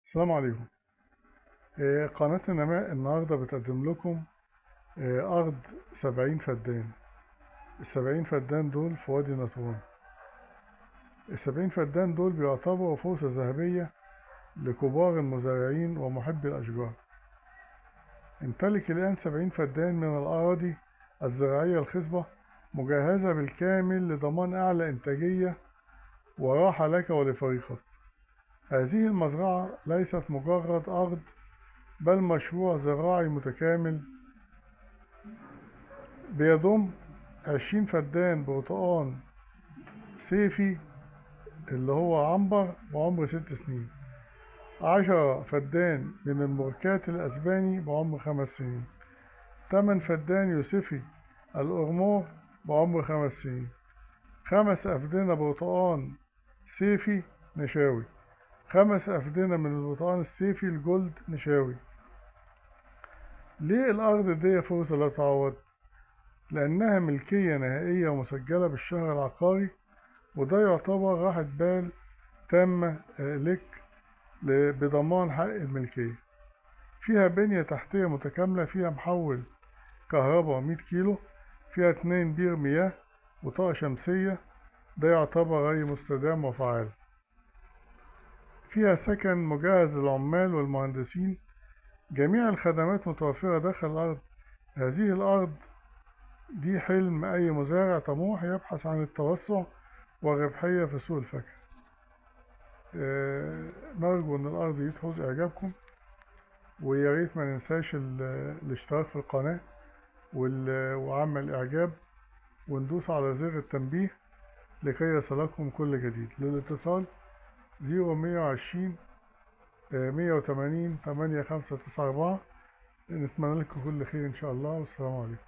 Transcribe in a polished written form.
السلام عليكم. قناة النماء النهاردة بتقدم لكم أرض 70 فدان. ال70 فدان دول في وادي نطرون. ال70 فدان دول بيعتبروا فرصة ذهبية لكبار المزارعين ومحبي الأشجار. امتلك الآن 70 فدان من الأراضي الزراعية الخصبة مجهزة بالكامل لضمان أعلى إنتاجية وراحة لك ولفريقك. هذه المزرعة ليست مجرد أرض، بل مشروع زراعي متكامل بيضم 20 فدان برتقان صيفي اللي هو عنبر بعمر 6 سنين، 10 فدان من الموركات الأسباني بعمر 5 سنين، 8 فدان يوسفي الأرمور بعمر 5 سنين، 5 أفدنة برتقان صيفي نشاوي، 5 أفدنة من البرتقان الصيفي الجولد نشاوي. ليه الأرض دي فرصة لا تعوض؟ لأنها ملكية نهائية ومسجلة بالشهر العقاري، وده يعتبر راحة بال تامة لك بضمان حق الملكية. فيها بنية تحتية متكاملة، فيها محول كهرباء 100 كيلو، فيها 2 بير مياه وطاقة شمسية، ده يعتبر ري مستدام وفعال. فيها سكن مجهز للعمال والمهندسين، جميع الخدمات متوفرة داخل الأرض. هذه الأرض دي حلم أي مزارع طموح يبحث عن التوسع والربحية في سوق الفاكهة. نرجو إن الأرض دي تحوز إعجابكم، ويا ريت ما ننساش الاشتراك في القناة وعمل إعجاب، وندوس على زر التنبيه لكي يصلكم كل جديد. للاتصال 0120 180 8594. نتمنى لكم كل خير إن شاء الله، والسلام عليكم.